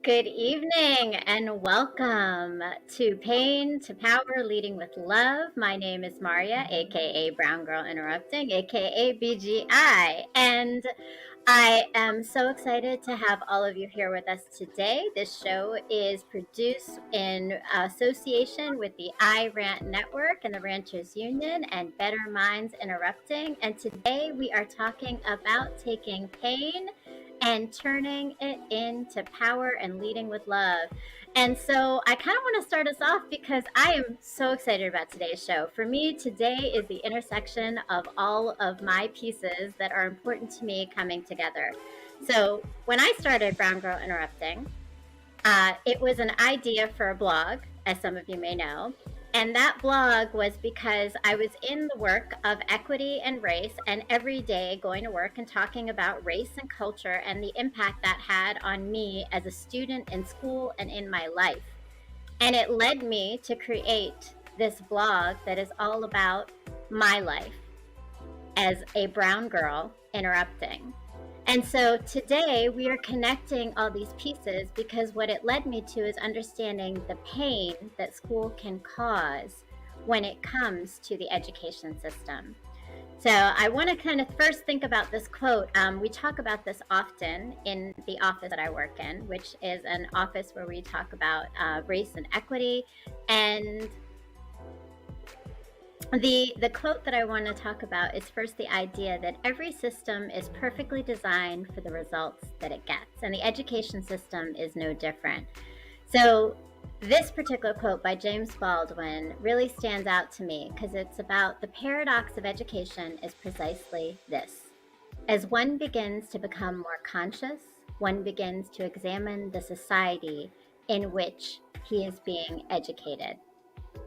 Good evening and welcome to Pain to Power Leading with Love. My name is Maria, aka Brown Girl Interrupting, aka BGI. And I am so excited to have all of you here with us today. This show is produced in association with the I Rant Network and the Ranchers Union and Better Minds Interrupting. And today we are talking about taking pain and turning it into power and leading with love. And so I kind of want to start us off because I am so excited about today's show. For me, today is the intersection of all of my pieces that are important to me coming together. So when I started Brown Girl Interrupting, it was an idea for a blog, as some of you may know. And that blog was because I was in the work of equity and race, and every day going to work and talking about race and culture and the impact that had on me as a student in school and in my life. And it led me to create this blog that is all about my life as a brown girl interrupting. And so today we are connecting all these pieces because what it led me to is understanding the pain that school can cause when it comes to the education system. So I want to kind of first think about this quote. We talk about this often in the office that I work in, which is an office where we talk about race and equity. And the quote that I want to talk about is first the idea that every system is perfectly designed for the results that it gets, and the education system is no different. So this particular quote by James Baldwin really stands out to me because it's about the paradox of education is precisely this. As one begins to become more conscious, one begins to examine the society in which he is being educated.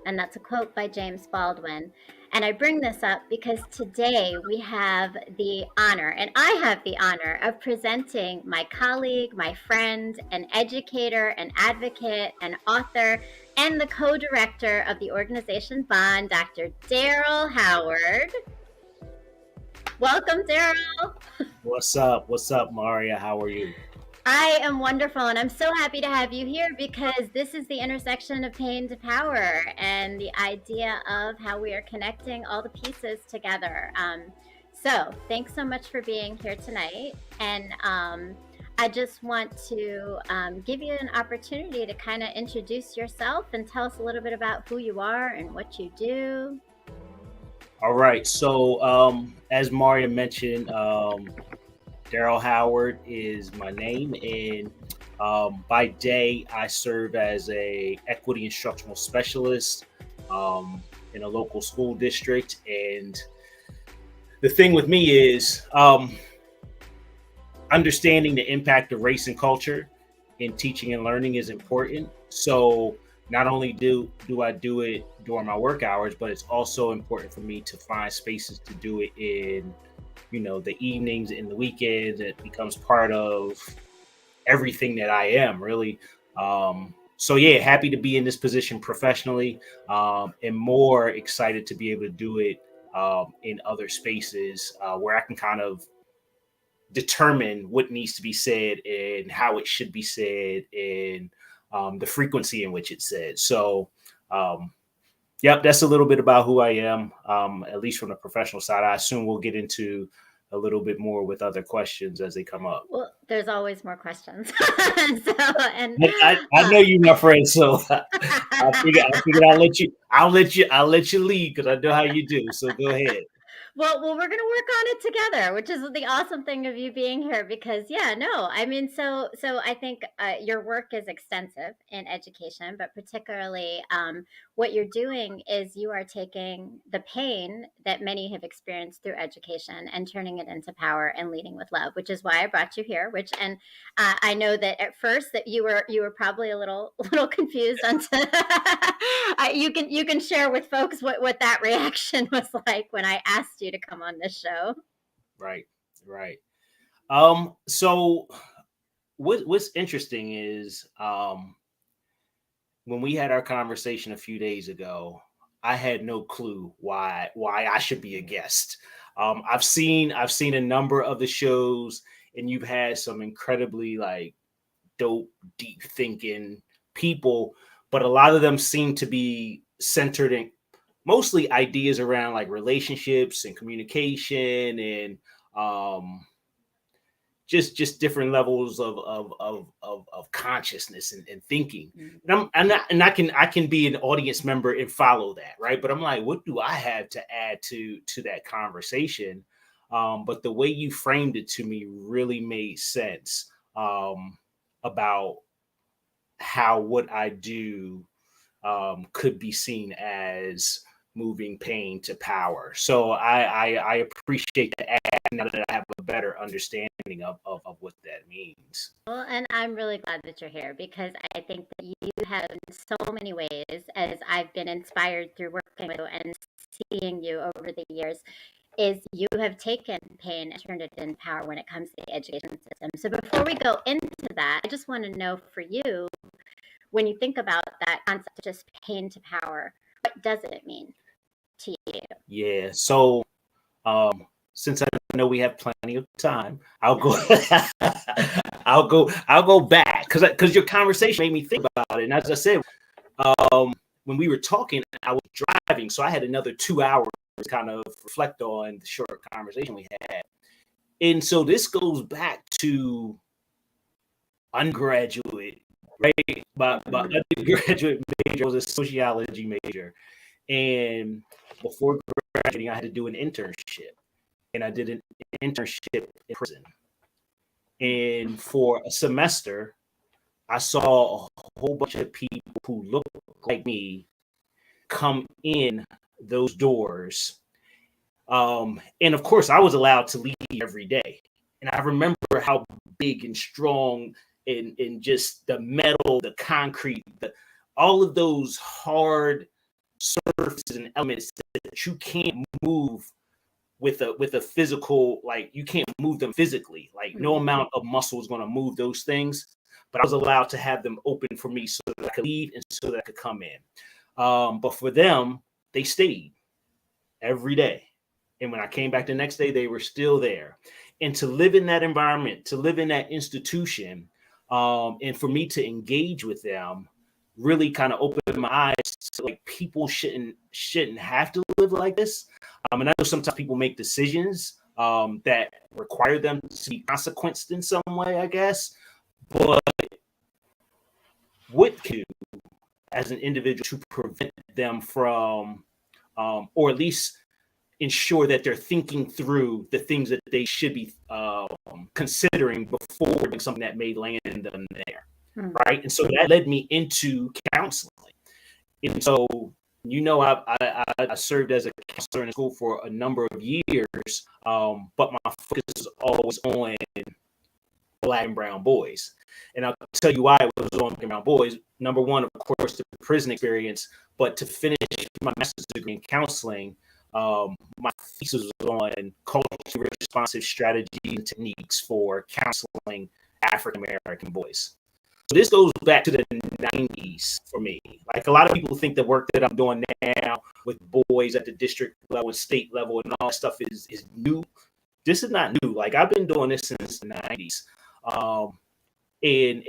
And that's a quote by James Baldwin. And I bring this up because today we have the honor, and I have the honor of presenting my colleague, my friend, an educator, an advocate, an author, and the co-director of the organization Bond, Dr. Daryl Howard. Welcome, Daryl. What's up? What's up, Maria? How are you? I am wonderful, and I'm so happy to have you here because this is the intersection of pain to power and the idea of how we are connecting all the pieces together. So thanks so much for being here tonight. And I just want to give you an opportunity to kind of introduce yourself and tell us a little bit about who you are and what you do. All right. So, as Maria mentioned, Daryl Howard is my name, and by day I serve as a equity instructional specialist in a local school district. And the thing with me is understanding the impact of race and culture in teaching and learning is important. So not only do I do it during my work hours, but it's also important for me to find spaces to do it in the evenings and the weekends. It becomes part of everything that I am, really. So yeah, happy to be in this position professionally, and more excited to be able to do it in other spaces where I can kind of determine what needs to be said and how it should be said and the frequency in which it's said. So yep, that's a little bit about who I am, at least from the professional side. I assume we'll get into a little bit more with other questions as they come up. Well, there's always more questions. I know you, my friend, so I figured I'll let you lead because I know how you do. So go ahead. Well, we're going to work on it together, which is the awesome thing of you being here because, yeah, no, I mean, so I think your work is extensive in education, but particularly what you're doing is you are taking the pain that many have experienced through education and turning it into power and leading with love, which is why I brought you here. I know that at first that you were probably a little confused on you can share with folks what that reaction was like when I asked you to come on this show. Right. So what's interesting is when we had our conversation a few days ago, I had no clue why I should be a guest. I've seen a number of the shows, and you've had some incredibly dope, deep thinking people, but a lot of them seem to be centered in mostly ideas around like relationships and communication and um, just different levels of consciousness and thinking. And I can be an audience member and follow that, right? But I'm like, what do I have to add to that conversation? But the way you framed it to me really made sense, about how what I do could be seen as moving pain to power. So I appreciate the add now that I have a better understanding of what that means. Well, and I'm really glad that you're here because I think that you have in so many ways, as I've been inspired through working with you and seeing you over the years, is you have taken pain and turned it into power when it comes to the education system. So before we go into that, I just want to know for you, when you think about that concept of just pain to power, what does it mean to you? Yeah. So since I know we have plenty of time, I'll go I'll go back because your conversation made me think about it. And as I said, when we were talking, I was driving, so I had another 2 hours to kind of reflect on the short conversation we had. And so this goes back to undergraduate, right? My undergraduate major was a sociology major. And before graduating, I had to do an internship. And I did an internship in prison. And for a semester, I saw a whole bunch of people who looked like me come in those doors. And of course, I was allowed to leave every day. And I remember how big and strong and just the metal, the concrete, all of those hard surfaces and elements that you can't move with a physical, like you can't move them physically. Like no amount of muscle is going to move those things. But I was allowed to have them open for me so that I could leave and so that I could come in. But for them, they stayed every day. And when I came back the next day, they were still there. And to live in that environment, to live in that institution, and for me to engage with them really kind of opened my eyes to like people shouldn't have to live like this. And I know sometimes people make decisions that require them to be consequenced in some way, I guess. But what can you do as an individual to prevent them from, or at least ensure that they're thinking through the things that they should be considering before doing something that may land them there, right? And so that led me into counseling. And so, I served as a counselor in school for a number of years, but my focus is always on Black and brown boys. And I'll tell you why it was on Black and brown boys. Number one, of course, the prison experience, but to finish my master's degree in counseling, my thesis was on culturally responsive strategies and techniques for counseling African American boys. So this goes back to the 90s for me. Like a lot of people think the work that I'm doing now with boys at the district level and state level and all that stuff is new. This is not new. Like I've been doing this since the 90s. And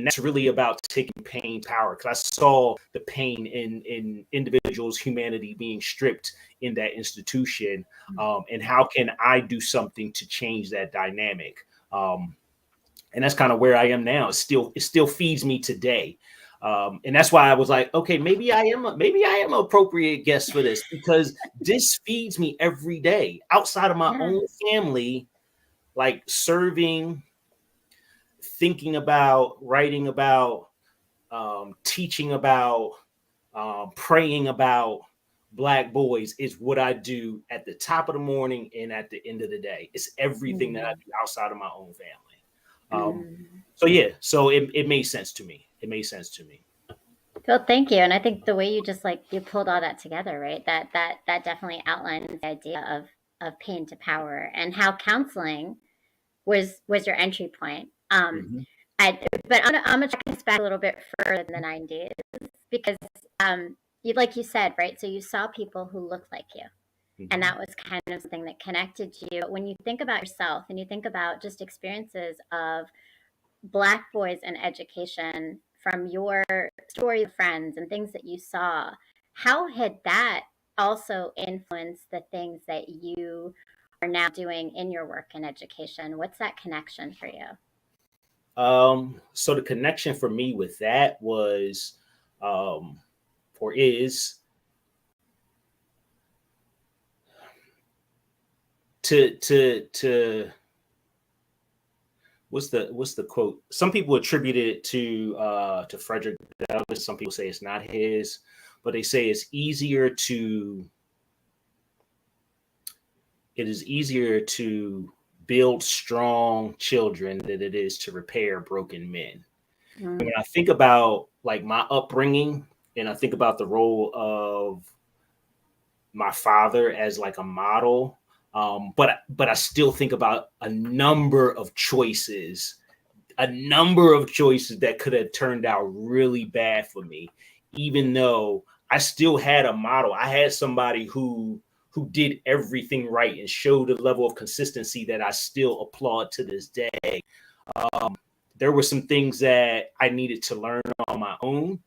that's really about taking pain power, because I saw the pain in individuals' humanity being stripped in that institution, and how can I do something to change that dynamic? And that's kind of where I am now. It still feeds me today, and that's why I was like, okay, maybe I am an appropriate guest for this, because this feeds me every day outside of my own family, like serving, thinking about, writing about, teaching about, praying about Black boys is what I do at the top of the morning and at the end of the day. It's everything that I do outside of my own family. So yeah, so it made sense to me. It made sense to me. Well, thank you. And I think the way you just you pulled all that together, right? That definitely outlines the idea of pain to power and how counseling was your entry point. But I'm gonna track this back a little bit further than the 90s, because like you said, right? So you saw people who looked like you, and that was kind of something that connected you. But when you think about yourself and you think about just experiences of Black boys in education, from your story of friends and things that you saw, how had that also influenced the things that you are now doing in your work in education? What's that connection for you? So the connection for me with that was, um, or is to what's the quote? Some people attribute it to Frederick Douglass. Some people say it's not his, but they say it is easier to build strong children than it is to repair broken men. Mm. When I think about like my upbringing and I think about the role of my father as like a model, but I still think about a number of choices that could have turned out really bad for me, even though I still had a model. I had somebody who did everything right and showed a level of consistency that I still applaud to this day. Um, there were some things that I needed to learn on my own,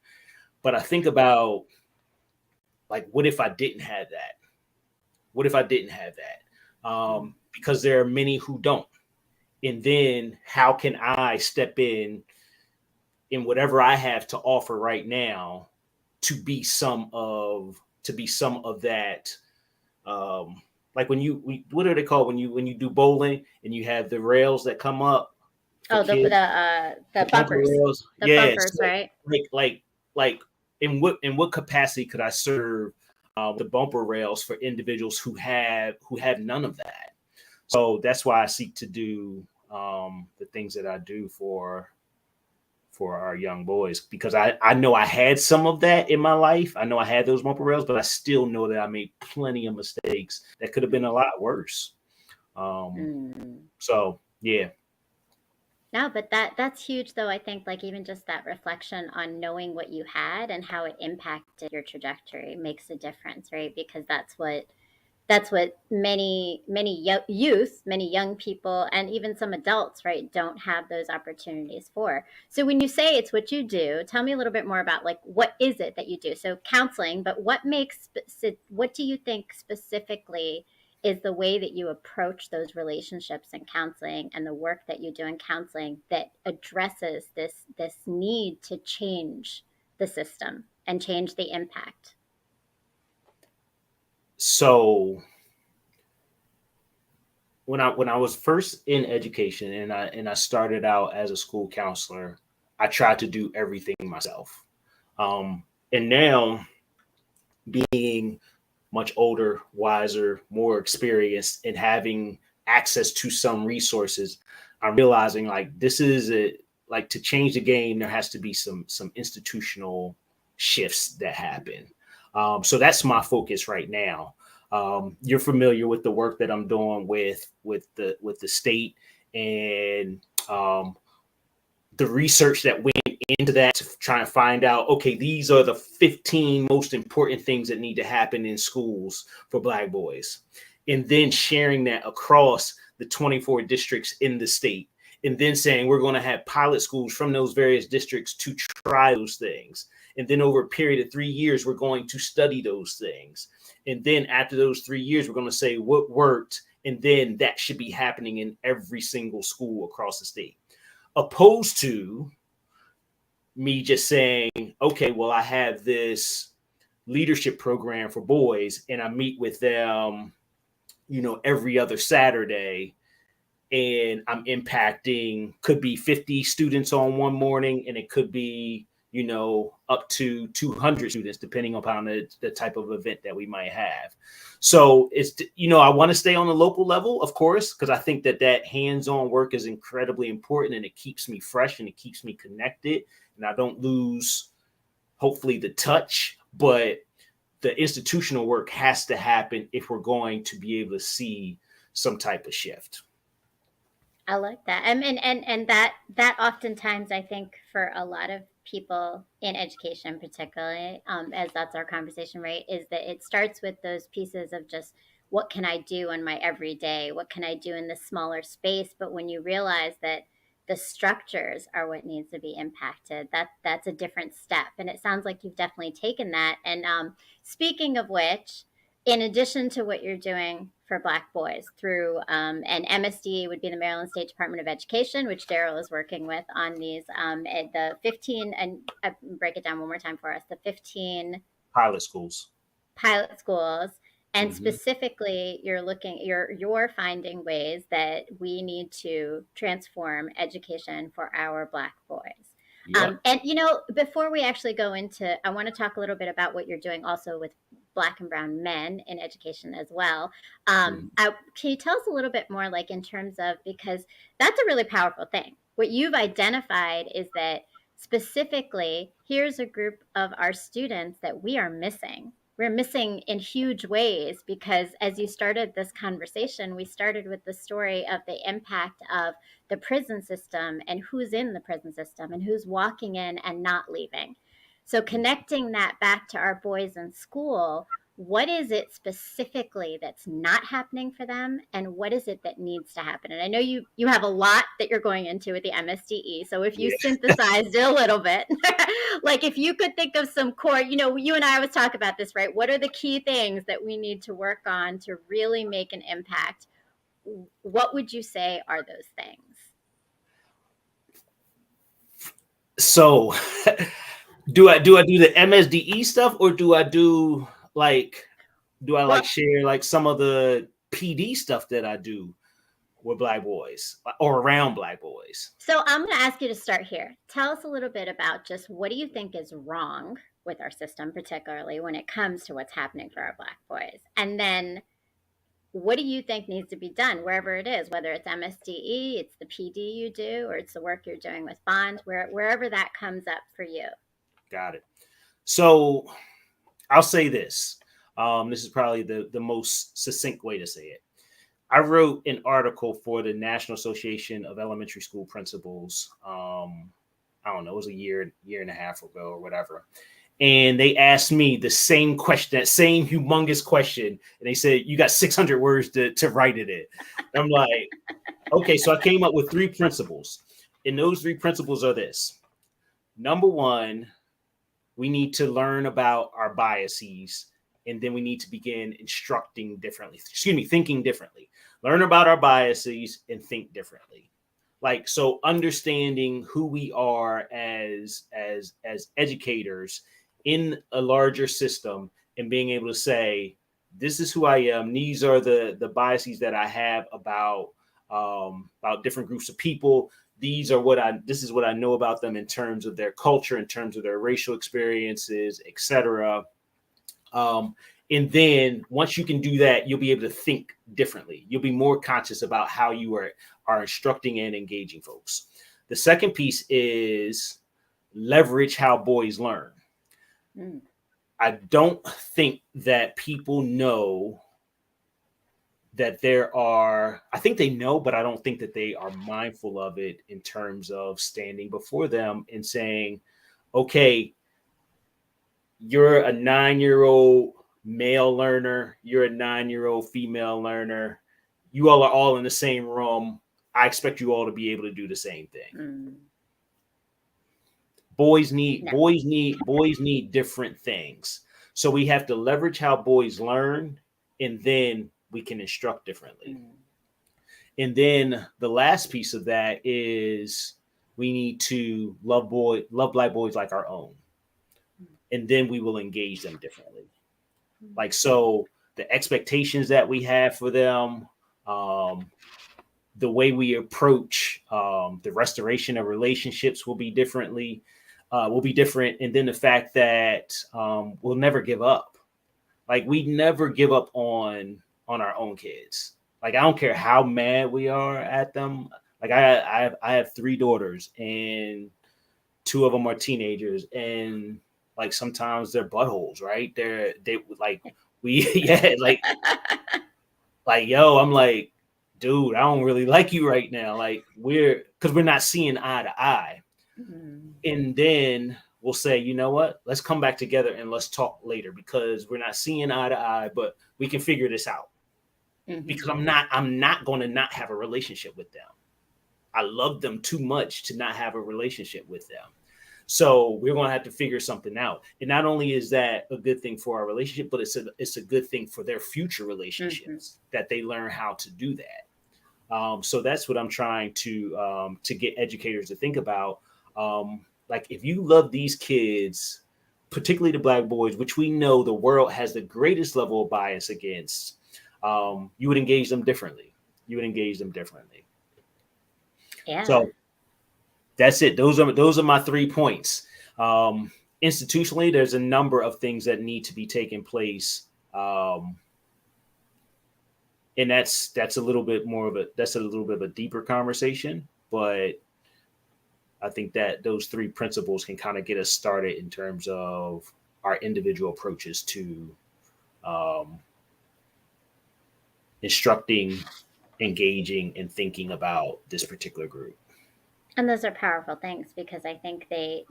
but I think about like, what if I didn't have that? What if I didn't have that? Because there are many who don't. And then how can I step in whatever I have to offer right now to be some of that. Like what are they called when you do bowling and you have the rails that come up for Oh, kids, the the bumper bumpers, rails. the Yeah. bumpers, So right? like in what capacity could I serve the bumper rails for individuals who have none of that? So that's why I seek to do the things that I do for our young boys, because I know I had some of that in my life. I know I had those bumper rails, but I still know that I made plenty of mistakes that could have been a lot worse. Um, Mm. so yeah. No, but that's huge though. I think like even just that reflection on knowing what you had and how it impacted your trajectory makes a difference, right? Because that's what many young people, and even some adults, right, don't have those opportunities for. So when you say it's what you do, tell me a little bit more about like what is it that you do? So counseling, but what do you think specifically is the way that you approach those relationships in counseling and the work that you do in counseling that addresses this need to change the system and change the impact? So when I was first in education and I started out as a school counselor, I tried to do everything myself. And now, being much older, wiser, more experienced, and having access to some resources, I'm realizing like this is it. Like, to change the game, there has to be some institutional shifts that happen. So that's my focus right now. You're familiar with the work that I'm doing with the state and the research that went into that to try and find out, okay, these are the 15 most important things that need to happen in schools for Black boys. And then sharing that across the 24 districts in the state. And then saying we're going to have pilot schools from those various districts to try those things. And then over a period of 3 years, we're going to study those things. And then after those 3 years, we're going to say what worked. And then that should be happening in every single school across the state, opposed to me just saying, okay, well, I have this leadership program for boys and I meet with them, every other Saturday, and I'm impacting, could be 50 students on one morning, and it could be, up to 200 students, depending upon the type of event that we might have. So I want to stay on the local level, of course, because I think that hands-on work is incredibly important and it keeps me fresh and it keeps me connected and I don't lose, hopefully, the touch. But the institutional work has to happen if we're going to be able to see some type of shift. I like that. I mean, and that oftentimes I think for a lot of people in education, particularly, as that's our conversation, right, is that it starts with those pieces of just what can I do in my everyday? What can I do in this smaller space? But when you realize that the structures are what needs to be impacted. That's a different step, and it sounds like you've definitely taken that. And speaking of which, in addition to what you're doing for Black boys through and MSD would be the Maryland State Department of Education, which Daryl is working with on these at the 15, and break it down one more time for us, the 15 pilot schools. pilot schools, and Mm-hmm. specifically you're finding ways that we need to transform education for our Black boys. Yep. And before we actually go into, I want to talk a little bit about what you're doing also with Black and brown men in education as well. Mm-hmm. Can you tell us a little bit more, like in terms of, because that's a really powerful thing. What you've identified is that specifically, here's a group of our students that we are missing. We're missing in huge ways because, as you started this conversation, we started with the story of the impact of the prison system and who's in the prison system and who's walking in and not leaving. So connecting that back to our boys in school, what is it specifically that's not happening for them, and what is it that needs to happen? And I know you have a lot that you're going into with the MSDE, so if you synthesized it a little bit, like if you could think of some core, you and I always talk about this, right? What are the key things that we need to work on to really make an impact? What would you say are those things? So do I do the MSDE stuff, or do I share like some of the PD stuff that I do with Black boys or around Black boys? So I'm going to ask you to start here. Tell us a little bit about just what do you think is wrong with our system, particularly when it comes to what's happening for our Black boys? And then what do you think needs to be done wherever it is, whether it's MSDE, it's the PD you do, or it's the work you're doing with bonds, wherever that comes up for you? Got it. So I'll say this. This is probably the most succinct way to say it. I wrote an article for the National Association of Elementary School Principals. I don't know, it was a year and a half ago or whatever. And they asked me the same question, that same humongous question. And they said, you got 600 words to write it in. And I'm like, okay, so I came up with 3 principles. And those 3 principles are this. Number 1, we need to learn about our biases, and then we need to begin thinking differently. Learn about our biases and think differently. Like, so understanding who we are as educators in a larger system, and being able to say, this is who I am. These are the biases that I have about different groups of people. This is what I know about them in terms of their culture, in terms of their racial experiences, etc. And then once you can do that, you'll be able to think differently. You'll be more conscious about how you are instructing and engaging folks. The second piece is leverage how boys learn. I don't think that people know that I think they know, but I don't think that they are mindful of it in terms of standing before them and saying, okay, you're a 9-year-old male learner, you're a 9-year-old female learner, you all are all in the same room. I expect you all to be able to do the same thing. Boys need different things. So we have to leverage how boys learn, and then we can instruct differently. And then the last piece of that is we need to love Black boys like our own. And then we will engage them differently. Like, so the expectations that we have for them, the way we approach the restoration of relationships will be different. And then the fact that we'll never give up. Like, we never give up on our own kids. Like, I don't care how mad we are at them. Like, I have 3 daughters, and 2 of them are teenagers, and like sometimes they're buttholes, right? Yo, I'm like, dude, I don't really like you right now. Like, because we're not seeing eye to eye. And then we'll say, you know what? Let's come back together and let's talk later, because we're not seeing eye to eye, but we can figure this out. Because I'm not going to not have a relationship with them. I love them too much to not have a relationship with them. So we're going to have to figure something out. And not only is that a good thing for our relationship, but it's a good thing for their future Mm-hmm. relationships that they learn how to do that. So that's what I'm trying to get educators to think about. Like if you love these kids, particularly the black boys, which we know the world has the greatest level of bias against, you would engage them differently. You would engage them differently. Yeah. So that's it. Those are my 3 points. Institutionally, there's a number of things that need to be taking place. And that's a little bit more of a little bit of a deeper conversation, but I think that those 3 principles can kind of get us started in terms of our individual approaches to um, instructing, engaging, and thinking about this particular group. And those are powerful things because I think they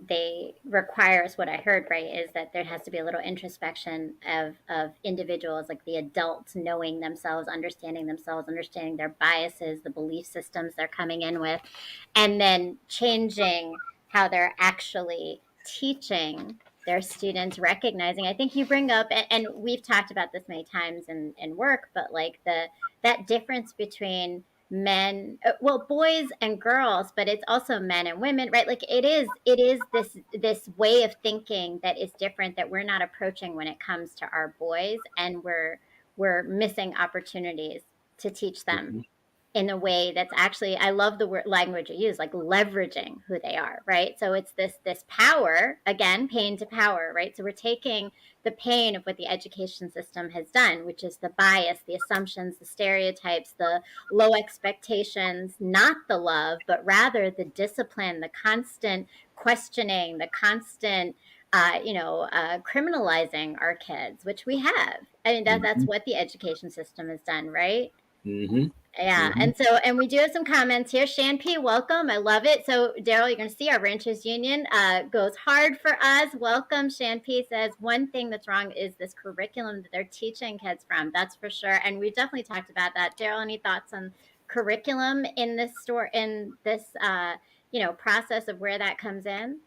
requires what I heard right is that there has to be a little introspection of individuals, like the adults knowing themselves, understanding their biases, the belief systems they're coming in with, and then changing how they're actually teaching their students, recognizing. I think you bring up, and we've talked about this many times in work, but like that difference between men, well, boys and girls, but it's also men and women, right? Like it is this way of thinking that is different that we're not approaching when it comes to our boys, and we're missing opportunities to teach them Mhm. in a way that's actually, I love the word language you use, like leveraging who they are, right? So it's this power, again, pain to power, right? So we're taking the pain of what the education system has done, which is the bias, the assumptions, the stereotypes, the low expectations, not the love, but rather the discipline, the constant questioning, the constant criminalizing our kids, which we have. I mean, that's Mhm. what the education system has done, right? Mhm. Yeah, Mhm. and we do have some comments here. Shan P, welcome. I love it. So, Daryl, you're going to see our Ranchers Union goes hard for us. Welcome. Shan P says one thing that's wrong is this curriculum that they're teaching kids from. That's for sure. And we definitely talked about that. Daryl, any thoughts on curriculum in this store in this process of where that comes in?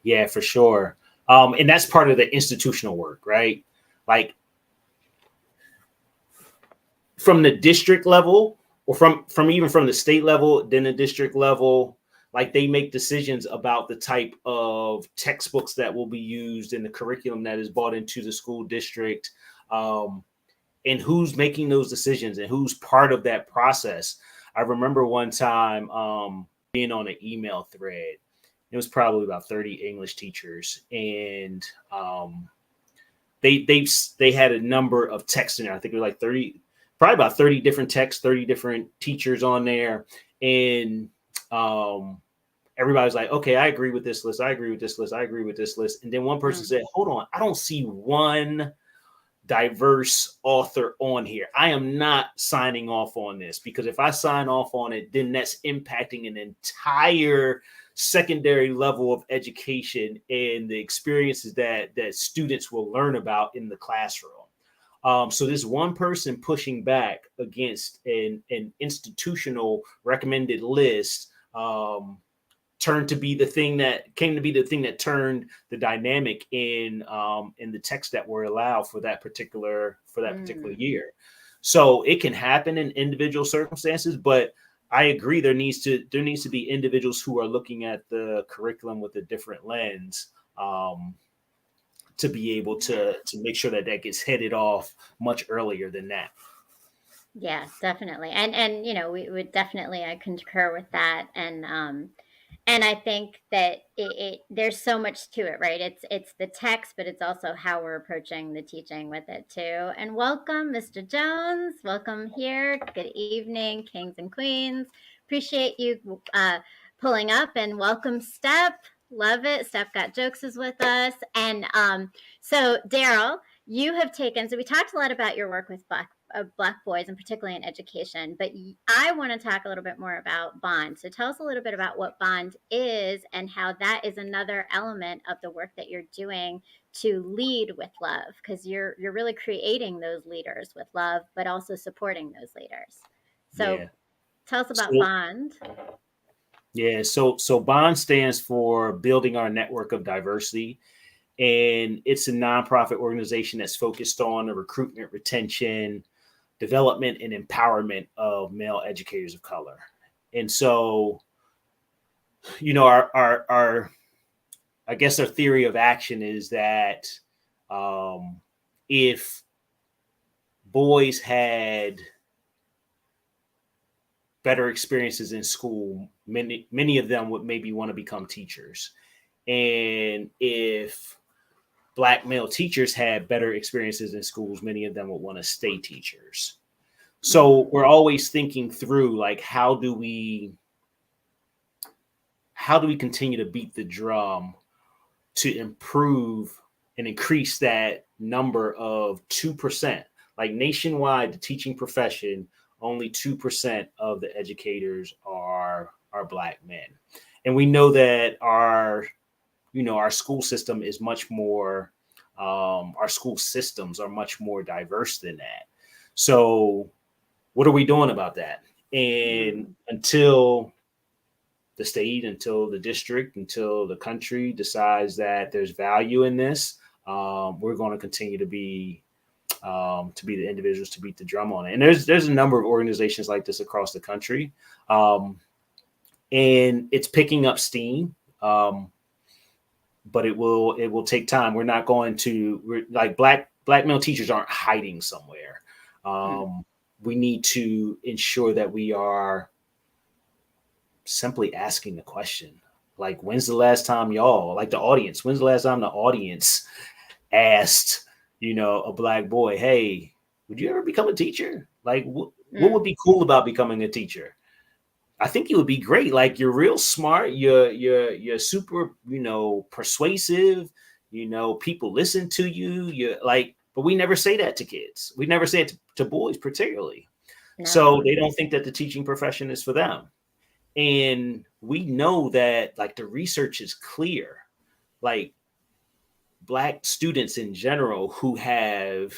Yeah, for sure. And that's part of the institutional work, right? Like from the district level, or from even from the state level, then the district level, like they make decisions about the type of textbooks that will be used in the curriculum that is brought into the school district, um, and who's making those decisions and who's part of that process. I remember one time being on an email thread. It was probably about 30 English teachers, and they had a number of texts in there. I think it was like 30, probably about 30 different texts, 30 different teachers on there, and um, everybody's like, okay, I agree with this list. I agree with this list. I agree with this list. And then one person Mm, said, hold on, I don't see one diverse author on here. I am not signing off on this, because if I sign off on it, then that's impacting an entire secondary level of education and the experiences that students will learn about in the classroom. So this one person pushing back against an institutional recommended list turned to be the thing that came to be the thing that turned the dynamic in the text that were allowed for that particular mm. year. So it can happen in individual circumstances, but I agree there needs to be individuals who are looking at the curriculum with a different lens, to be able Yeah. to make sure that that gets headed off much earlier than that. Yeah, definitely. And we would definitely, I concur with that. And I think that it there's so much to it, right? It's the text, but it's also how we're approaching the teaching with it too. And welcome, Mr. Jones. Welcome here. Good evening, kings and queens. Appreciate you pulling up, and welcome, Steph. Love it. Steph got jokes is with us. And so Daryl, you have taken, so we talked a lot about your work with Black boys, and particularly in education. But I want to talk a little bit more about Bond. So tell us a little bit about what Bond is and how that is another element of the work that you're doing to lead with love, because you're really creating those leaders with love, but also supporting those leaders. So Yeah. tell us about So Bond. Yeah, so Bond stands for Building Our Network of Diversity, and it's a nonprofit organization that's focused on the recruitment, retention, development, and empowerment of male educators of color. And so, our I guess our theory of action is that um, if boys had better experiences in school, many of them would maybe want to become teachers. And if black male teachers had better experiences in schools, many of them would want to stay teachers. So Mm, we're always thinking through like how do we continue to beat the drum to improve and increase that number of 2%. Like nationwide, the teaching profession, only 2% of the educators are black men. And we know that our school system is much more our school systems are much more diverse than that. So what are we doing about that? And mm, until the state, until the district, until the country decides that there's value in this, we're going to continue to be the individuals to beat the drum on it. And there's a number of organizations like this across the country, um, and it's picking up steam. But it will take time. We're not going to we're, like black male teachers aren't hiding somewhere. mm, We need to ensure that we are simply asking the question, like, when's the last time y'all, like the audience, when's the last time the audience asked, a black boy, hey, would you ever become a teacher? Like, what would mm. be cool about becoming a teacher? I think it would be great. Like, you're real smart. You're super, persuasive. People listen to you. You're like, but we never say that to kids. We never say it to boys, particularly. So No. they don't think that the teaching profession is for them. And we know that like the research is clear. Like black students in general who have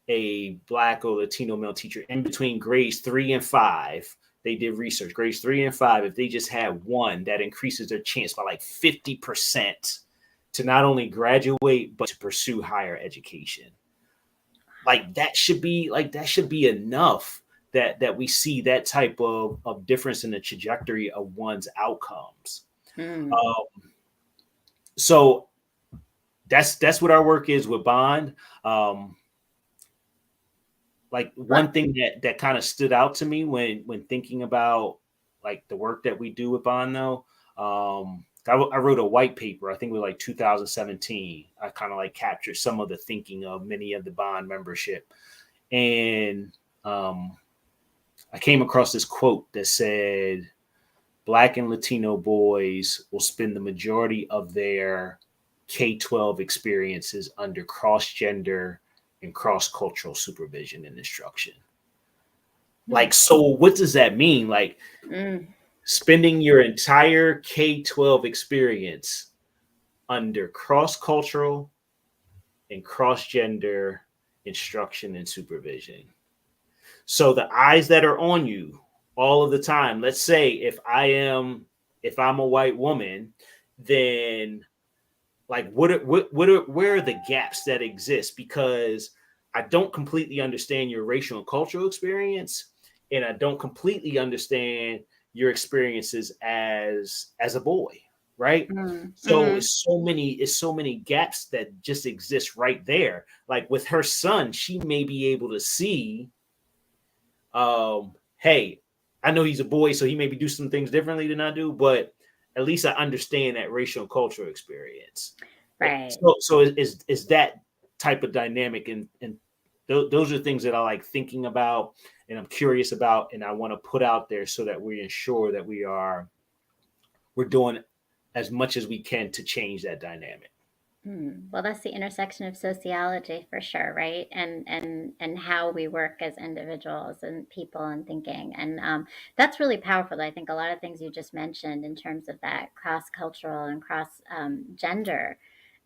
a black or Latino male teacher in between grades 3 and 5, they did research. Grades 3 and 5, if they just had one, that increases their chance by like 50% to not only graduate but to pursue higher education. That should be enough that we see that type of difference in the trajectory of one's outcomes. Mm. Um, so that's what our work is with Bond. Um, like Well, one thing that kind of stood out to me when thinking about like the work that we do with Bond though. I wrote a white paper. I think it was like 2017. I kind of like captured some of the thinking of many of the Bond membership, and um, I came across this quote that said, "Black and Latino boys will spend the majority of their K-12 experiences under cross-gender and cross-cultural supervision and instruction." mm, Like, so what does that mean? Like, mm. spending your entire K-12 experience under cross-cultural and cross-gender instruction and supervision. So the eyes that are on you all of the time. Let's say if I'm a white woman, then like where are the gaps that exist? Because I don't completely understand your racial and cultural experience, and I don't completely understand your experiences as a boy, right? Mm, So mhm. it's so many gaps that just exist right there. Like with her son, she may be able to see, hey, I know he's a boy, so he maybe do some things differently than I do, but at least I understand that racial and cultural experience. Right. So is that type of dynamic, and those are things that I like thinking about, and I'm curious about, and I want to put out there so that we ensure that we're doing as much as we can to change that dynamic. Well, that's the intersection of sociology for sure, right? And how we work as individuals and people and thinking, and that's really powerful. I think a lot of things you just mentioned in terms of that cross cultural and cross gender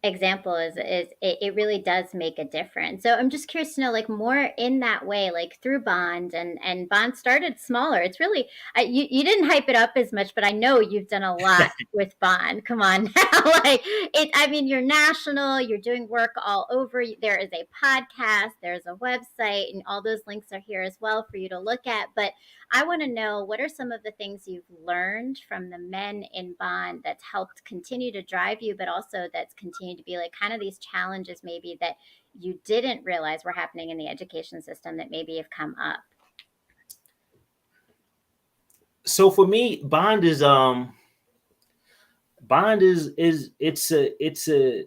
example is it really does make a difference. So I'm just curious to know, like, more in that way, like through Bond, and Bond started smaller. It's really, you didn't hype it up as much, but I know you've done a lot with Bond. Come on now, like it. I mean, you're national. You're doing work all over. There is a podcast. There's a website, and all those links are here as well for you to look at. But I want to know, what are some of the things you've learned from the men in Bond that's helped continue to drive you, but also that's continued to be like kind of these challenges maybe that you didn't realize were happening in the education system that maybe have come up? So for me, Bond is it's a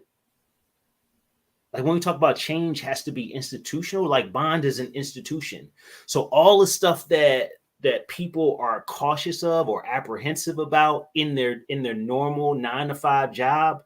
like when we talk about change has to be institutional. Like Bond is an institution. So all the stuff that people are cautious of or apprehensive about in their normal 9 to 5 job.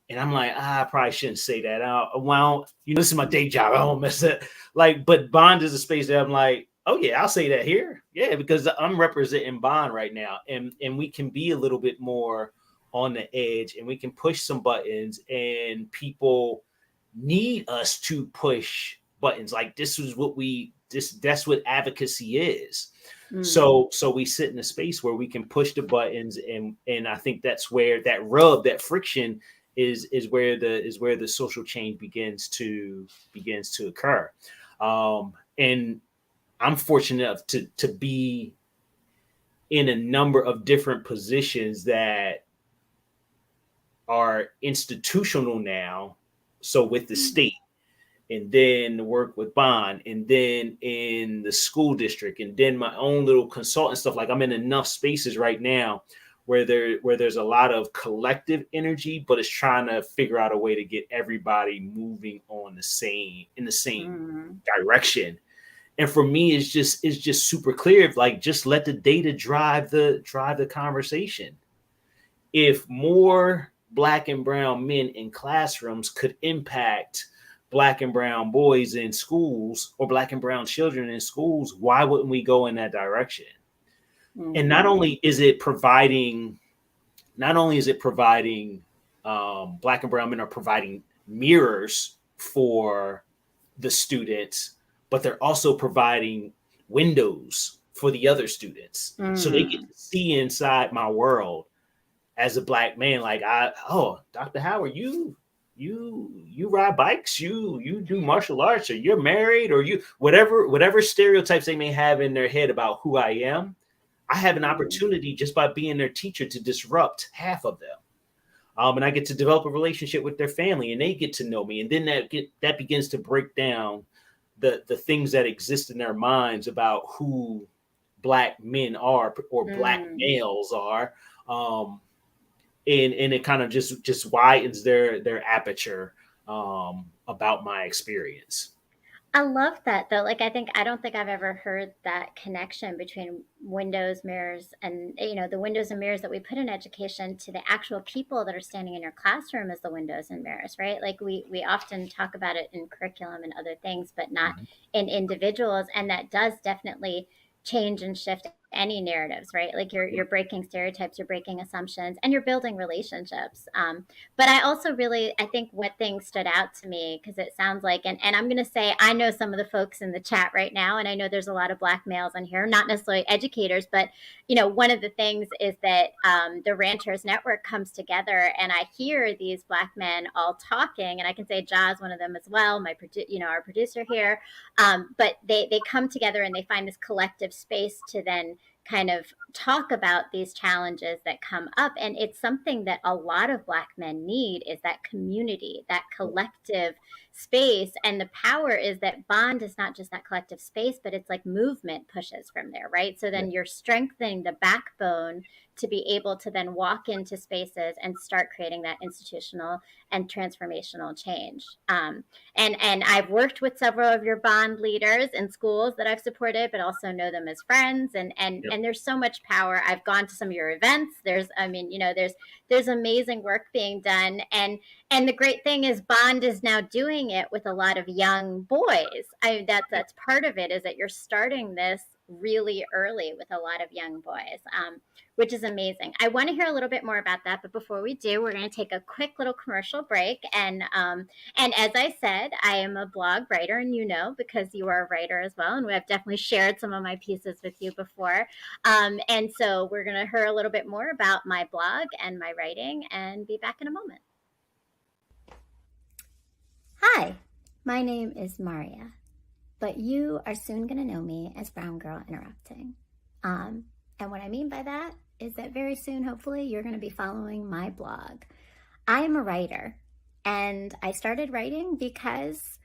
And I'm like, I probably shouldn't say that out. Well, this is my day job. I don't mess it. Like, but Bond is a space that I'm like, oh yeah, I'll say that here. Yeah, because I'm representing Bond right now. And we can be a little bit more on the edge and we can push some buttons, and people need us to push buttons. Like that's what advocacy is. So we sit in a space where we can push the buttons, and I think that's where that friction is where the social change begins to occur. And I'm fortunate enough to be in a number of different positions that are institutional now. So with the state, and then work with Bond, and then in the school district, and then my own little consultant stuff. Like I'm in enough spaces right now where there's a lot of collective energy, but it's trying to figure out a way to get everybody moving in the same direction. And for me, it's just super clear. Like, just let the data drive the conversation. If more Black and brown men in classrooms could impact Black and brown boys in schools, or Black and brown children in schools, why wouldn't we go in that direction? And not only is it providing Black and brown men are providing mirrors for the students, but they're also providing windows for the other students. So they get to see inside my world as a Black man. Like, Dr. Howard, you ride bikes, you do martial arts, or you're married, or you whatever stereotypes they may have in their head about who I am. I have an opportunity just by being their teacher to disrupt half of them. And I get to develop a relationship with their family, and they get to know me. And then that begins to break down the things that exist in their minds about who Black men are, or Black males are. And it kind of just widens their aperture about my experience. I love that though. Like, I don't think I've ever heard that connection between windows, mirrors, and the windows and mirrors that we put in education to the actual people that are standing in your classroom as the windows and mirrors, right? Like we often talk about it in curriculum and other things, but not in individuals. And that does definitely change and shift any narratives, right? Like you're breaking stereotypes, you're breaking assumptions, and you're building relationships. But I also I think what thing stood out to me, because it sounds like, and I'm going to say, I know some of the folks in the chat right now, and I know there's a lot of Black males on here, not necessarily educators, but one of the things is that the Ranters Network comes together, and I hear these Black men all talking, and I can say Ja's one of them as well, our producer here. But they come together and they find this collective space to then kind of talk about these challenges that come up. And it's something that a lot of Black men need, is that community, that collective space. And the power is that Bond is not just that collective space, but it's like movement pushes from there, right? So then you're strengthening the backbone to be able to then walk into spaces and start creating that institutional and transformational change. And I've worked with several of your Bond leaders in schools that I've supported, but also know them as friends. And there's so much power. I've gone to some of your events. There's there's amazing work being done. And the great thing is Bond is now doing it with a lot of young boys. That's part of it, is that you're starting this really early with a lot of young boys, which is amazing. I want to hear a little bit more about that, but before we do, we're going to take a quick little commercial break. And as I said, I am a blog writer, and because you are a writer as well, and we have definitely shared some of my pieces with you before. And so we're going to hear a little bit more about my blog and my writing, and be back in a moment. Hi, my name is Maria, but you are soon going to know me as Brown Girl Interrupting. And what I mean by that is that very soon, hopefully, you're going to be following my blog. I am a writer, and I started writing because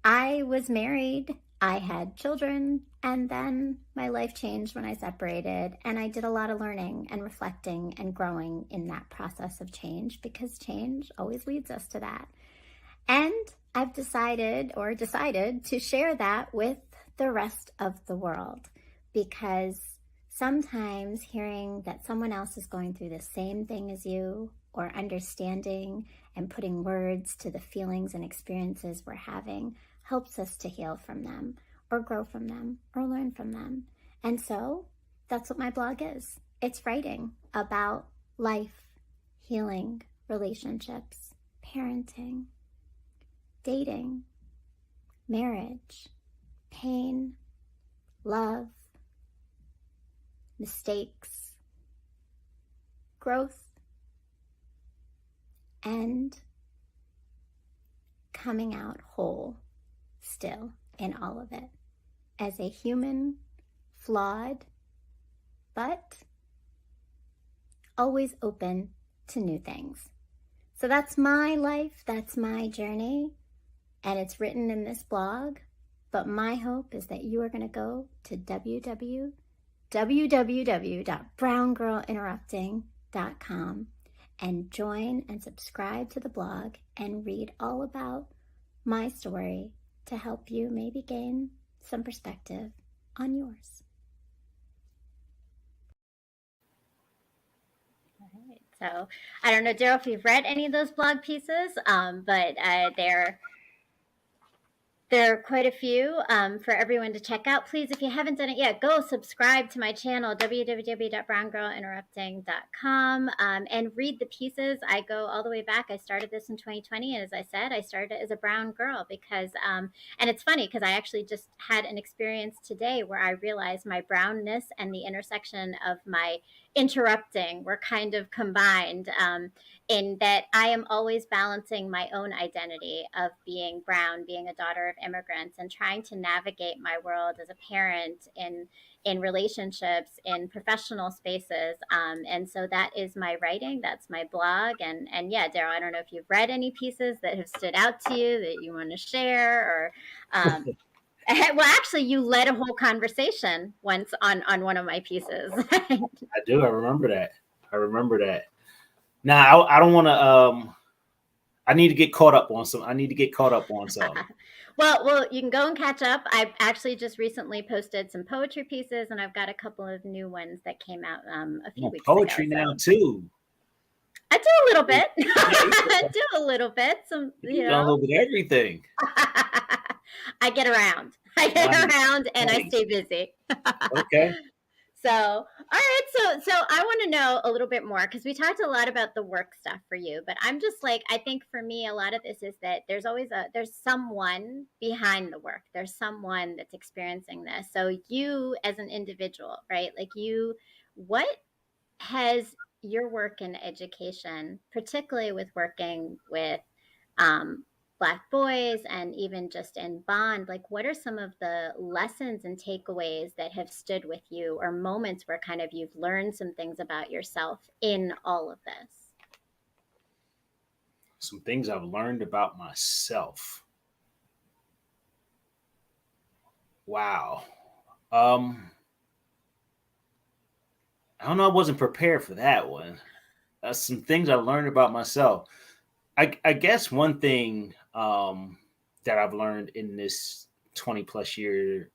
I was married, I had children, and then my life changed when I separated, and I did a lot of learning and reflecting and growing in that process of change, because change always leads us to that. And I've decided to share that with the rest of the world, because sometimes hearing that someone else is going through the same thing as you, or understanding and putting words to the feelings and experiences we're having, helps us to heal from them, or grow from them, or learn from them. And so that's what my blog is. It's writing about life, healing, relationships, parenting, dating, marriage, pain, love, mistakes, growth, and coming out whole still in all of it, as a human, flawed, but always open to new things. So that's my life, that's my journey, and it's written in this blog. But my hope is that you are going to go to www.browngirlinterrupting.com and join and subscribe to the blog and read all about my story, to help you maybe gain some perspective on yours. All right. So I don't know, Daryl, if you've read any of those blog pieces, but there are quite a few for everyone to check out. Please, if you haven't done it yet, go subscribe to my channel, www.browngirlinterrupting.com, and read the pieces. I go all the way back. I started this in 2020, and as I said, I started it as a brown girl because, and it's funny because I actually just had an experience today where I realized my brownness and the intersection of my interrupting were kind of combined, in that I am always balancing my own identity of being brown, being a daughter of immigrants, and trying to navigate my world as a parent in relationships, in professional spaces. And so that is my writing, that's my blog. And yeah, Daryl, I don't know if you've read any pieces that have stood out to you that you want to share, or well, actually, you led a whole conversation once on one of my pieces. I do. I remember that. Now, I don't want to. I need to get caught up on some. Well, you can go and catch up. I actually just recently posted some poetry pieces, and I've got a couple of new ones that came out a few weeks poetry ago. now too. I do a little bit. I do a little bit. Some, you know, a little bit of everything. I get around. And I stay busy. Okay. So, all right. So I want to know a little bit more, because we talked a lot about the work stuff for you, but I'm just like, I think for me, a lot of this is that there's someone behind the work. There's someone that's experiencing this. So you as an individual, right? Like what has your work in education, particularly with working with Black boys and even just in Bond, like what are some of the lessons and takeaways that have stood with you, or moments where kind of you've learned some things about yourself in all of this? Some things I've learned about myself. Wow. I don't know. I wasn't prepared for that one. Some things I've learned about myself. I guess one thing that I've learned in this 20 plus year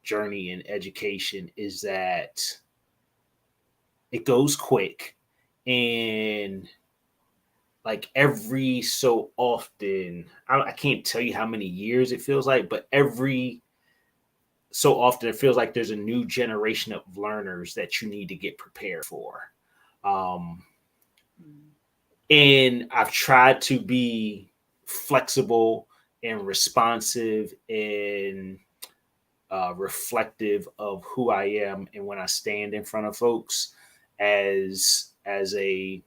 journey in education is that it goes quick, and like every so often, I can't tell you how many years it feels like, but every so often it feels like there's a new generation of learners that you need to get prepared for. Um, Mm. and I've tried to be flexible and responsive and reflective of who I am and when I stand in front of folks as a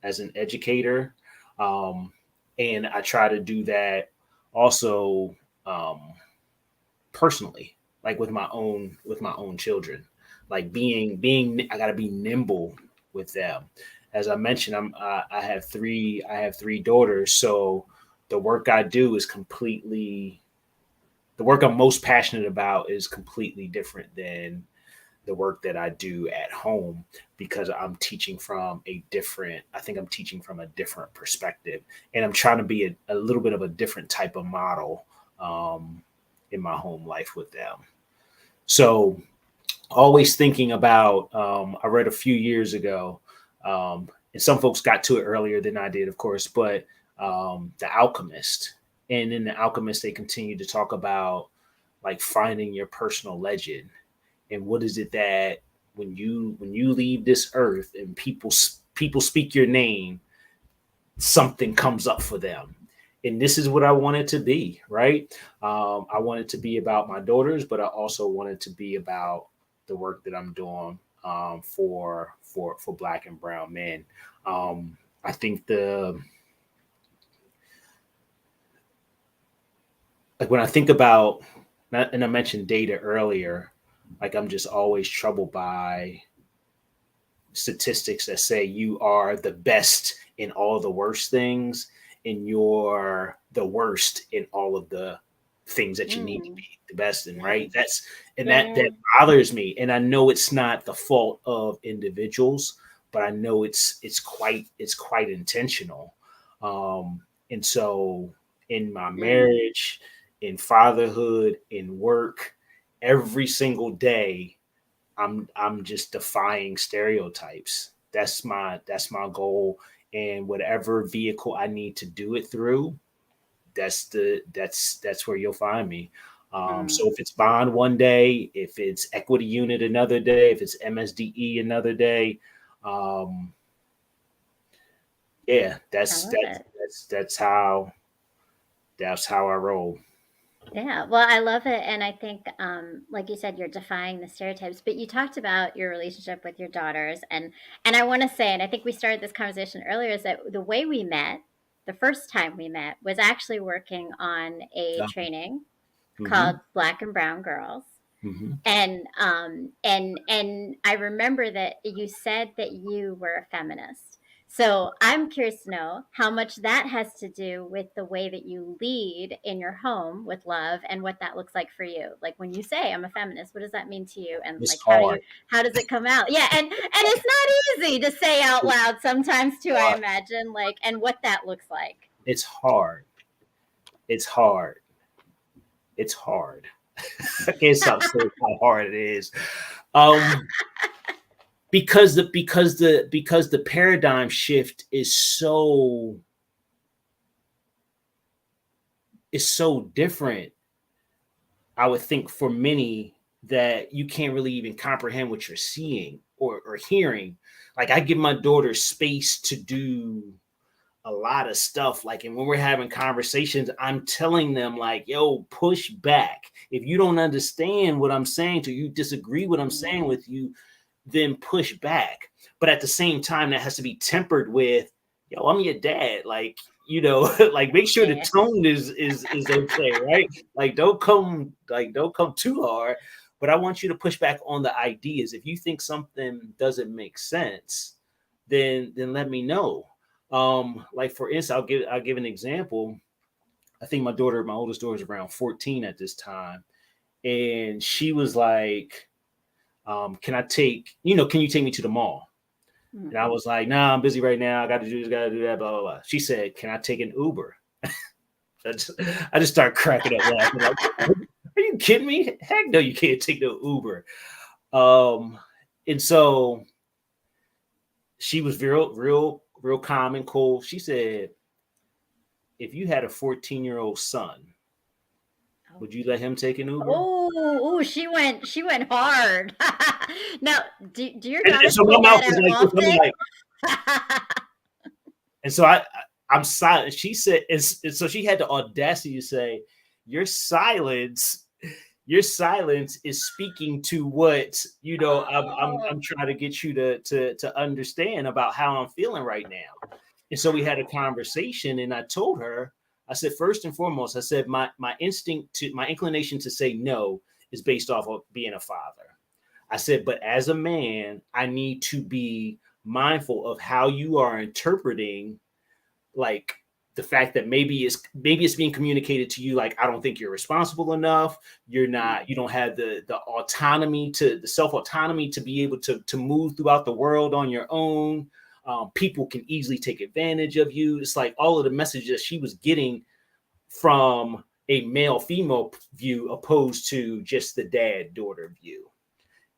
as an educator, um, and I try to do that also um, personally, like with my own children, like being I got to be nimble with them. As I mentioned, I have three daughters, so the work I do is completely the work I'm most passionate about is completely different than the work that I do at home because I'm teaching from a different, I think I'm teaching from a different perspective. And I'm trying to be a little bit of a different type of model um, in my home life with them. So, always thinking about, I read a few years ago, and some folks got to it earlier than I did, of course, but The Alchemist. And in The Alchemist, they continue to talk about like finding your personal legend and what is it that when you leave this earth and people speak your name, something comes up for them. And this is what I want it to be, right? I want it to be about my daughters, but I also want it to be about the work that I'm doing for Black and Brown men. I think the like when I think about, and I mentioned data earlier, like I'm just always troubled by statistics that say you are the best in all the worst things and you're the worst in all of the things that you need to Mm. be the best in, Yeah. right? That's and Yeah. that bothers me. And I know it's not the fault of individuals, but I know it's quite intentional. And so in my Mm. marriage, in fatherhood, in work, every single day I'm just defying stereotypes. That's my goal. And whatever vehicle I need to do it through, that's where you'll find me. Mm. So if it's bond one day, if it's equity unit another day, if it's MSDE another day, um, yeah, I love it. that's how I roll. Yeah, well, I love it, and I think, like you said, you're defying the stereotypes. But you talked about your relationship with your daughters, and I want to say, and I think we started this conversation earlier, is that the way we met, the first time we met, was actually working on a training Mm-hmm, called Black and Brown Girls. mm-hmm. And I remember that you said that you were a feminist. So I'm curious to know how much that has to do with the way that you lead in your home with love and what that looks like for you. Like when you say I'm a feminist, what does that mean to you? And It's like hard. how does it come out? Yeah, and it's not easy to say out It's loud sometimes too, I hard. imagine, like and what that looks like. It's hard. It's hard. It's hard. I can't stop saying how hard it is. Um, because the paradigm shift is so different. I would think for many that you can't really even comprehend what you're seeing or hearing. Like I give my daughter space to do a lot of stuff. Like, and when we're having conversations, I'm telling them like, yo, push back. If you don't understand what I'm saying to you, disagree what I'm saying Mm, with you, then push back. But at the same time, that has to be tempered with, yo, I'm your dad. Like, like make sure the yeah. tone is okay, right? Don't come too hard. But I want you to push back on the ideas. If you think something doesn't make sense, then let me know. Like for instance, I'll give an example. I think my oldest daughter is around 14 at this time, and she was like, can I take, can you take me to the mall? And I Mm. was like, nah, I'm busy right now. I got to do this, got to do that, blah, blah, blah. She said, can I take an Uber? I just, I just started cracking up laughing. Like, are you kidding me? Heck no, you can't take no Uber. Um, and so she was real real calm and cool. She said, if you had a 14-year-old son, would you let him take an Uber? Oh, she went hard. Now, do your And daughters so my pull mouth that was out like this. I'm often? like, and so I'm silent. She said, and so she had the audacity to say, "Your silence, your silence is speaking to what I'm Oh. trying to get you to understand about how I'm feeling right now." And so we had a conversation, and I told her, I said, first and foremost, I said my inclination to say no is based off of being a father. I said, but as a man, I need to be mindful of how you are interpreting, like, the fact that maybe it's being communicated to you like, I don't think you're responsible enough. You don't have the autonomy, to the self autonomy to be able to move throughout the world on your own. People can easily take advantage of you. It's like all of the messages she was getting from a male female view opposed to just the dad daughter view.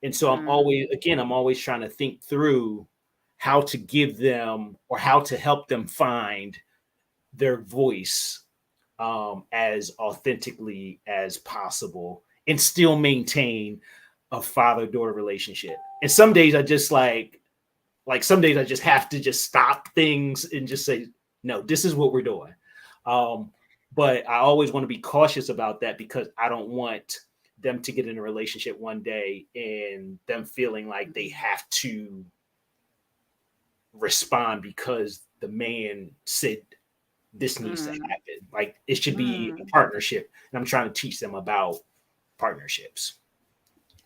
And so I'm always trying to think through how to give them, or how to help them find their voice as authentically as possible and still maintain a father-daughter relationship. And some days I just some days I just have to just stop things and just say, no, this is what we're doing. But I always want to be cautious about that, because I don't want them to get in a relationship one day and them feeling like they have to respond because the man said this needs to happen. Like, it should be a partnership. And I'm trying to teach them about partnerships.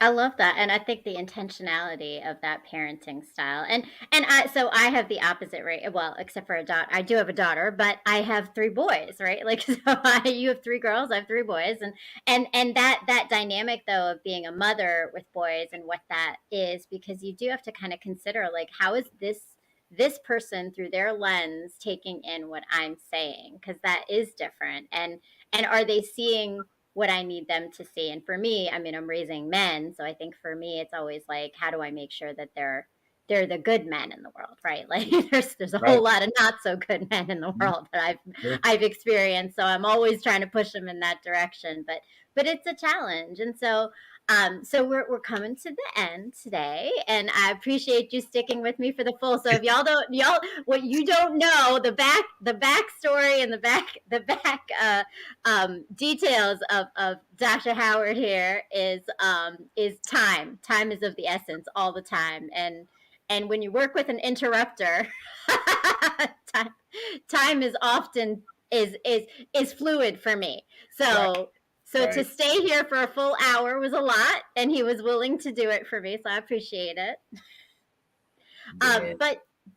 I love that, and I think the intentionality of that parenting style, and I have the opposite, right? Well, except for a daughter, I do have a daughter, but I have three boys, right? Like, so you have three girls, I have three boys, and that dynamic though of being a mother with boys and what that is, because you do have to kind of consider, like, how is this person through their lens taking in what I'm saying, because that is different, and are they seeing what I need them to see. And for me, I mean, I'm raising men, so I think for me, it's always like, how do I make sure that they're the good men in the world, right? Like, there's a whole Right. lot of not so good men in the world that Yeah. I've experienced. So I'm always trying to push them in that direction, but it's a challenge. And so we're coming to the end today, and I appreciate you sticking with me for the full. So if y'all what you don't know, the backstory and the back details of Dr. Howard here is time. Time is of the essence all the time, and when you work with an interrupter, time, time is often is fluid for me. Right. So to Right. stay here for a full hour was a lot, and he was willing to do it for me, so I appreciate it. Yeah.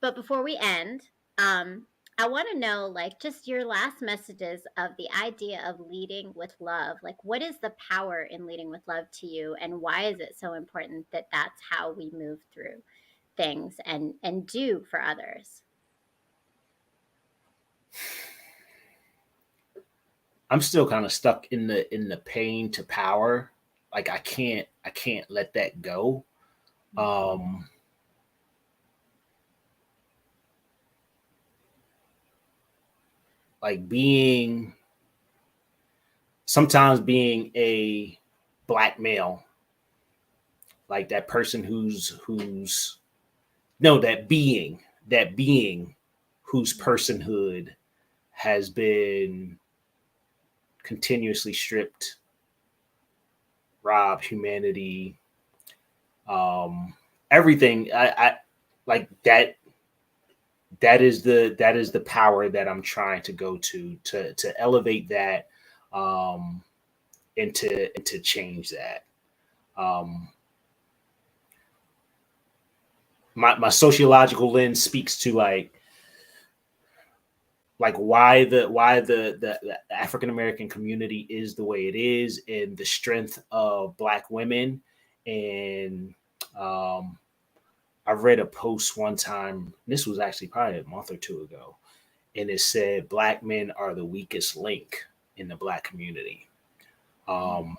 But before we end, I want to know, like, just your last messages of the idea of leading with love. Like, what is the power in leading with love to you, and why is it so important that that's how we move through things and do for others? I'm still kind of stuck in the pain to power. Like, I can't let that go. Um like, sometimes being a black male, like that person who's no that being whose personhood has been continuously stripped, robbed, humanity, everything. I like that. That is the power that I'm trying to go to elevate that, um, and to change that. Um, my sociological lens speaks to, like why the African American community is the way it is, and the strength of Black women. And um, I read a post one time. This was actually probably a month or two ago, and it said Black men are the weakest link in the Black community, and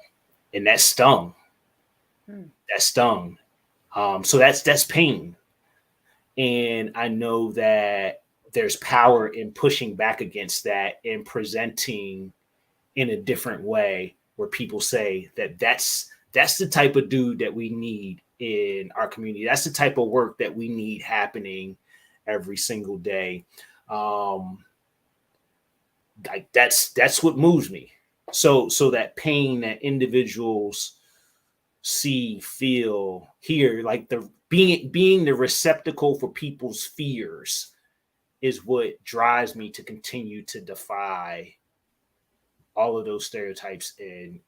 that stung. Hmm. That stung. So that's pain, and I know that. there's power in pushing back against that and presenting in a different way where people say that that's the type of dude that we need in our community. That's the type of work that we need happening every single day. Like that's what moves me. So that pain that individuals see, feel, hear, like the being the receptacle for people's fears is what drives me to continue to defy all of those stereotypes and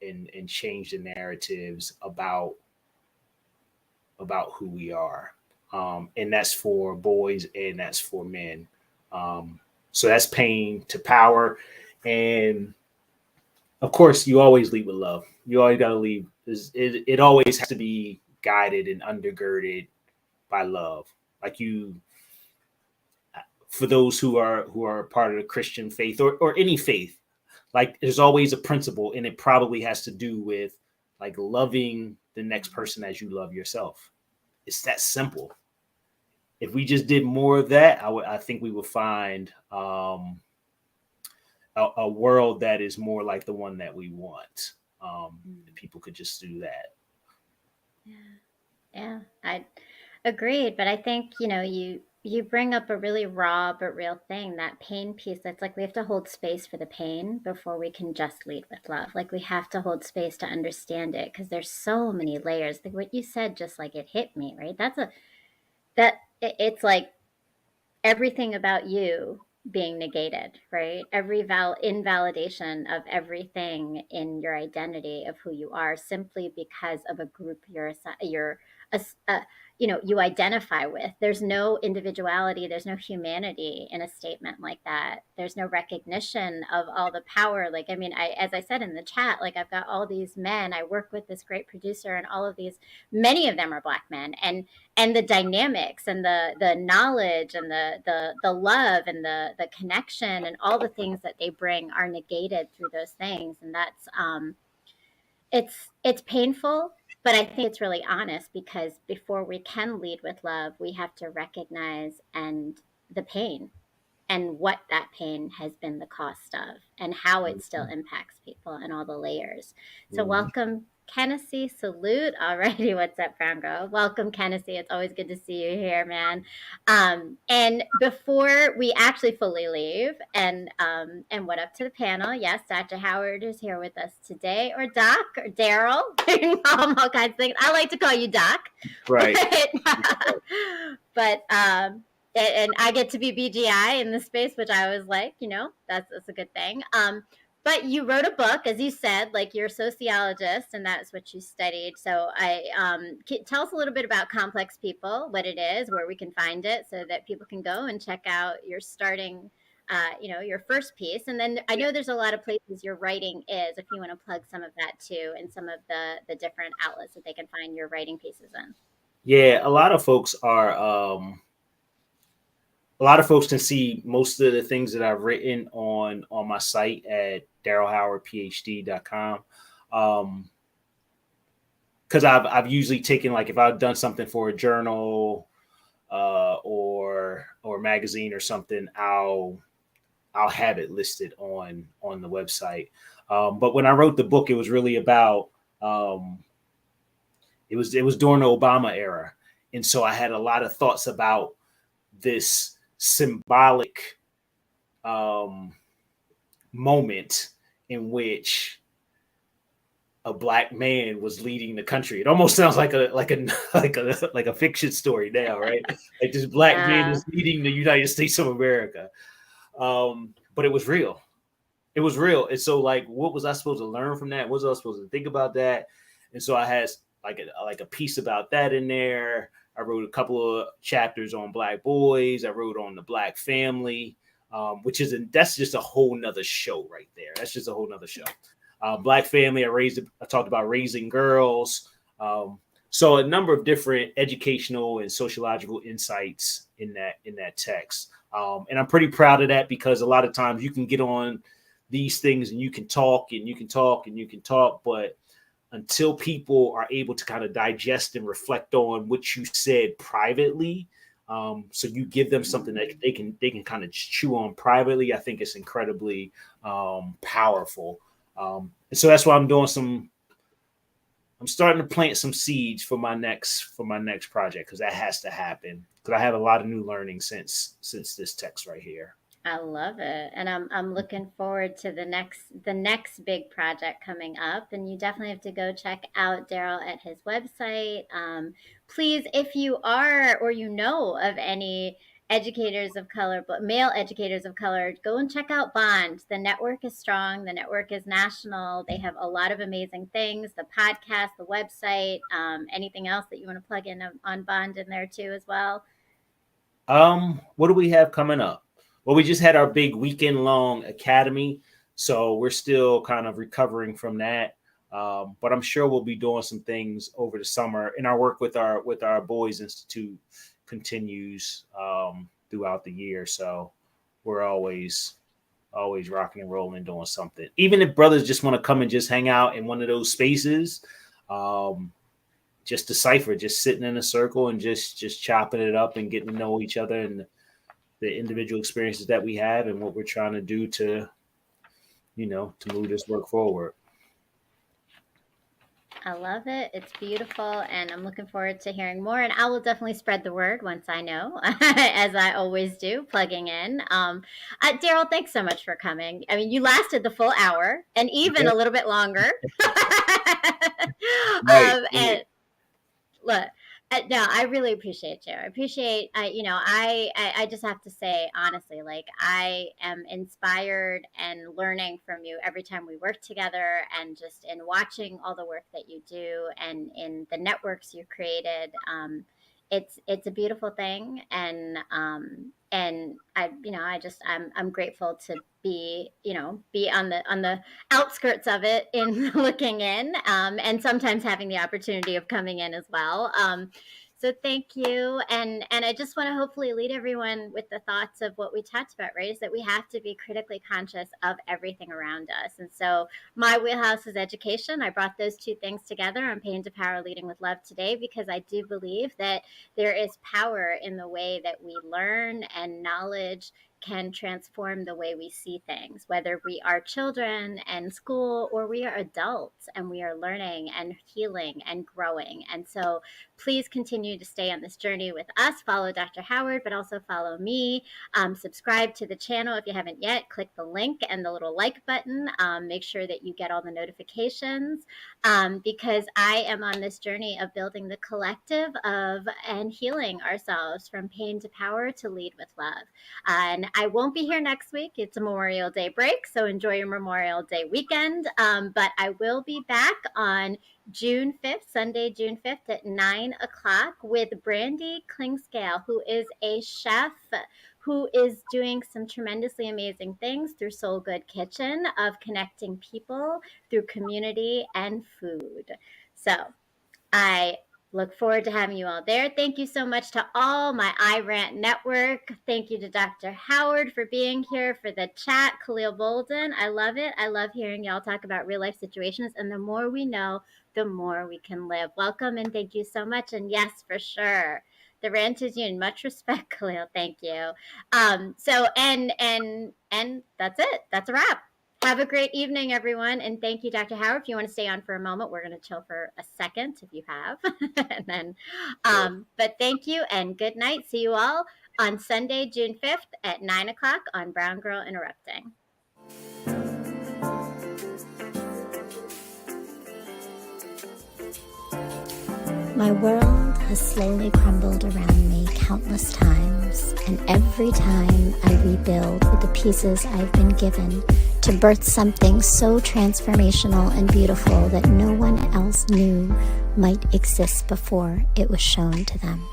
change the narratives about who we are. And that's for boys and that's for men. So that's pain to power. And of course, you always lead with love. You always got to lead. It always has to be guided and undergirded by love. Like you, for those who are part of the Christian faith or any faith, like there's always a principle, and it probably has to do with like loving the next person as you love yourself. It's that simple. If we just did more of that, I think we would find a world that is more like the one that we want. If people could just do that. Yeah, I agreed. But I think, you bring up a really raw but real thing, that pain piece. That's like we have to hold space for the pain before we can just lead with love. Like we have to hold space to understand it because there's so many layers. Like what you said, just like it hit me, right? It's like everything about you being negated, right? Every invalidation of everything in your identity of who you are simply because of a group you identify with. There's no individuality, there's no humanity in a statement like that. There's no recognition of all the power. Like, I mean, as I said in the chat, like I've got all these men, I work with this great producer, and all of these, many of them are Black men, and the dynamics and the knowledge and the love and the connection and all the things that they bring are negated through those things. And that's it's painful, but I think it's really honest, because before we can lead with love, we have to recognize the pain and what that pain has been the cost of and how it still impacts people and all the layers. So welcome, Kennedy. Salute. Alrighty, what's up, Brown Girl? Welcome, Kennedy. It's always good to see you here, man. And before we actually fully leave, and what up to the panel? Yes, Dr. Howard is here with us today, or Doc, or Daryl, all kinds of things. I like to call you Doc, right? But and I get to be BGI in this space, which I was like, that's a good thing. But you wrote a book, as you said, like you're a sociologist, and that's what you studied. So tell us a little bit about Complex People, what it is, where we can find it, so that people can go and check out your starting, your first piece. And then I know there's a lot of places your writing is, if you want to plug some of that too, and some of the different outlets that they can find your writing pieces in. Yeah, a lot of folks can see most of the things that I've written on my site at darylhowardphd.com. Because I've usually taken, like, if I've done something for a journal or magazine or something, I'll have it listed on the website. But when I wrote the book, it was really about it was during the Obama era, and so I had a lot of thoughts about this symbolic moment in which a Black man was leading the country. It almost sounds like a fiction story now, right? Like this Black man is leading the United States of America. But it was real. It was real. And so, like, what was I supposed to learn from that? What was I supposed to think about that? And so I had like a piece about that in there. I wrote a couple of chapters on Black boys. I wrote on the Black family, that's just a whole nother show right there. That's just a whole nother show. Black family. I talked about raising girls. So a number of different educational and sociological insights in that text. And I'm pretty proud of that, because a lot of times you can get on these things and you can talk and you can talk and you can talk, but until people are able to kind of digest and reflect on what you said privately, So you give them something that they can kind of chew on privately. I think it's incredibly powerful. And so that's why I'm starting to plant some seeds for my next project, because that has to happen, because I have a lot of new learning since this text right here. I love it, and I'm looking forward to the next big project coming up. And you definitely have to go check out Daryl at his website. Please, if you are or you know of any educators of color, but male educators of color, go and check out Bond. The network is strong. The network is national. They have a lot of amazing things. The podcast, the website, anything else that you want to plug in on Bond in there too as well. What do we have coming up? Well, we just had our big weekend long academy, so we're still kind of recovering from that. But I'm sure we'll be doing some things over the summer, and our work with our Boys Institute continues throughout the year. So we're always rocking and rolling, doing something. Even if brothers just want to come and just hang out in one of those spaces, just decipher, just sitting in a circle and just chopping it up and getting to know each other and the individual experiences that we have and what we're trying to do to move this work forward. I love it. It's beautiful, and I'm looking forward to hearing more. And I will definitely spread the word once I know, as I always do, plugging in. Daryl, thanks so much for coming. I mean, you lasted the full hour, and even a little bit longer. And look, no, I really appreciate you. I appreciate, I just have to say, honestly, like, I am inspired and learning from you every time we work together, and just in watching all the work that you do and in the networks you've created. It's a beautiful thing. And I'm grateful to be on the outskirts of it in looking in, and sometimes having the opportunity of coming in as well. So thank you. And I just want to hopefully lead everyone with the thoughts of what we talked about, right? Is that we have to be critically conscious of everything around us. And so my wheelhouse is education. I brought those two things together on Pain to Power, Leading with Love today, because I do believe that there is power in the way that we learn, and knowledge can transform the way we see things, whether we are children and school, or we are adults and we are learning and healing and growing. And so please continue to stay on this journey with us. Follow Dr. Howard, but also follow me. Subscribe to the channel if you haven't yet. Click the link and the little like button. Make sure that you get all the notifications, because I am on this journey of building the collective of and healing ourselves from pain to power to lead with love. And I won't be here next week. It's a Memorial Day break, so enjoy your Memorial Day weekend. But I will be back on June 5th, Sunday, June 5th at 9 o'clock with Brandy Klingscale, who is a chef who is doing some tremendously amazing things through Soul Good Kitchen, of connecting people through community and food. So I look forward to having you all there. Thank you so much to all my iRant network. Thank you to Dr. Howard for being here, for the chat. Khalil Bolden, I love it. I love hearing y'all talk about real life situations. And the more we know, the more we can live. Welcome, and thank you so much. And yes, for sure, the rant is you. Much respect, Khalil. Thank you. So that's it. That's a wrap. Have a great evening, everyone. And thank you, Dr. Howard. If you want to stay on for a moment, we're going to chill for a second if you have. And then, but thank you and good night. See you all on Sunday, June 5th at 9 o'clock on Brown Girl Interrupting. My world has slowly crumbled around me countless times, and every time I rebuild with the pieces I've been given to birth something so transformational and beautiful that no one else knew might exist before it was shown to them.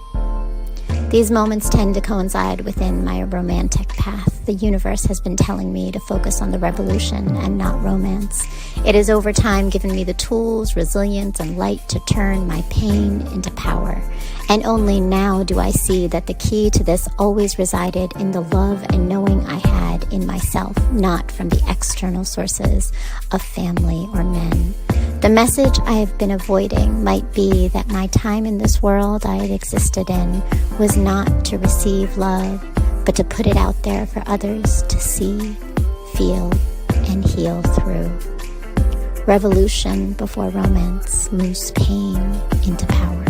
These moments tend to coincide within my romantic path. The universe has been telling me to focus on the revolution and not romance. It has over time given me the tools, resilience, and light to turn my pain into power. And only now do I see that the key to this always resided in the love and knowing I had in myself, not from the external sources of family or men. The message I have been avoiding might be that my time in this world I had existed in was not to receive love, but to put it out there for others to see, feel, and heal through. Revolution before romance moves pain into power.